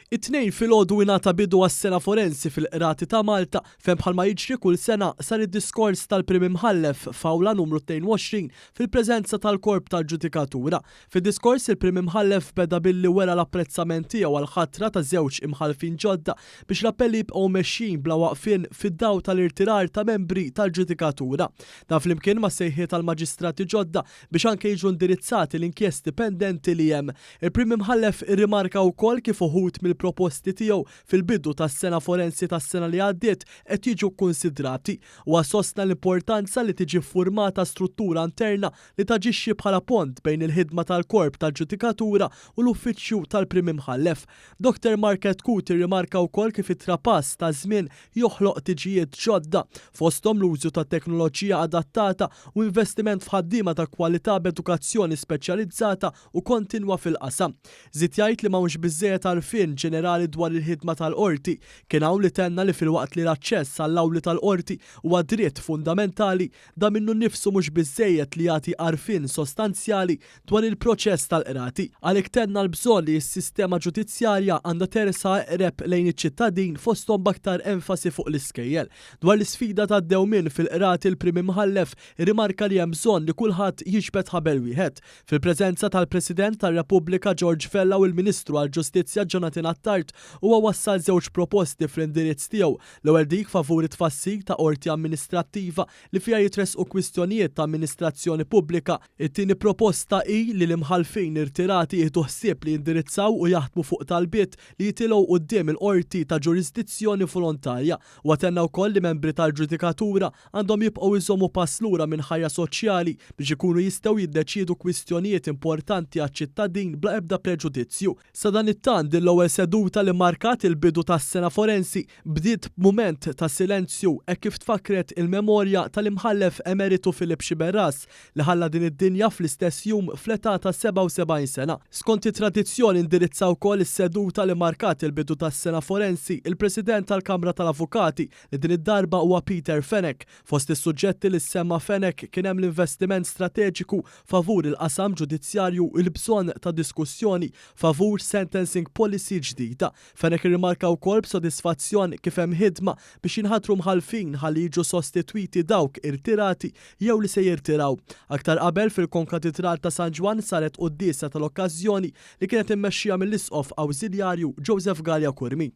It-tnejn filgħodu ingħata bidu għas-sena forensi fil-Qrati ta' Malta fejn bħalma jiġri kull sena sar id-diskors tal-Prim Imħallef f'awla numru 22 fil-preżenza tal-Korp tal-Ġudikatura. Fid-diskors il-Prim Imħallef beda billi wera l-apprezzament tiegħu għall-ħatra ta' żewġ imħallfin ġodda biex l-appelli jibqgħu mexxin bla waqfien fid-daw tal-irtirar ta' membri tal-Ġudikatura. Dan flimkien ma' sejħiet tal-maġistrati ġodda biex anke jiġu indirizzati l-inkjesti pendenti li hemm. Il-Prim Imħallef irrimarka wkoll kif uħud mill-proposti tiegħu fil-bidu tas-sena forensi tas-sena li għaddiet qed jiġu kkunsidrati u assostna l-importanza li tiġi ffurmata struttura interna li taġixxi bħala pont bejn il-ħidma tal-Korp tal-Ġudikatura u l-Uffiċċju tal-Prim Imħallef. Dr. Market Kuti rimarka wkoll kif it-trapass ta' żmien joħloq tiġijiet ġodda fosthom l-użu ta' teknoloġija adattata u investiment f'ħaddiema ta' kwalità b'edukazzjoni speċjalizzata u kontinwa fil-qasam. Żied jgħid li m'hawnx biżżejjed għarfien ġenerali dwar il-ħidma tal-qorti, kien hawn li tenna li filwaqt li l-aċċess għall-awli tal-qorti huwa dritt fundamentali da minnu nnifsu mhux biżżejjed li jagħti għarfien sostanzjali dwar il-proċess tal-qrati. Għalhekk tenna l-bżonn li s-sistema ġudizzjarja għandha tersa eqreb lejn iċ-ċittadin fosthom b'aktar enfasi fuq l-iskejjel. Dwar l-isfida tad-dewmien fil-qrati il-Prim Imħallef irrimarka li hemm bżonn li kulħadd jiġbed ħabel wieħed. Fil-preżenza tal-President tar-Repubblika George Vella u l-Ministru għall-Ġustizzja Jonathan Attard huwa wassal żewġ proposti fl-indirizz tiegħu. L-ewwel dik favur it-tfassil ta' qorti amministrattiva li fiha jitresqu kwistjonijiet ta' amministrazzjoni pubblika. It-tieni proposta hi li l-imħallfin irtirati jieħdu ħsieb li jindirizzaw u jaħdmu fuq talbiet li jitilgħu quddiem il-qorti ta' ġurisdizzjoni volontarja. U għatenna wkoll li membri tal-Ġudikatura għandhom jibqgħu jżommu pass lura minn ħajja soċjali biex ikunu jistgħu jiddeċiedu kwistjonijiet importanti għaċ-ċittadin bla ebda preġudizzju. Sa dan it-tant l-ewwel seduta li markat il-bidu tas-sena forensi bdiet b'mument ta' silenzju hekk kif tfakret il-memorja tal-imħallef emeritu Filip Xiberras li ħalla din id-dinja fl-istess jum fl-età ta' 77 sena. Skont it-tradizzjoni indirizza wkoll is-seduta li markat il-bidu tas-sena forensi il-President tal-Kamra tal-Avukati li din id-darba huwa Peter Fenech. Fost is-suġġetti li semma Fenech kien hemm l-investiment strateġiku favur il-qasam ġudizzjarju u l-bżonn ta' diskussjoni favur sentencing policy ġdida. Fenech irrimarka wkoll b'sodisfazzjon kif hemm ħidma biex jinħatru mħalfin ħalli jiġu sostitwiti dawk irtirati jew li se jirtiraw. Aktar qabel fil-Konkatedral ta' San Ġwan saret qudiesa tal-okkażjoni li kienet immexxija mill-Isqof Awżiljarju Joseph Gallia Kurmi.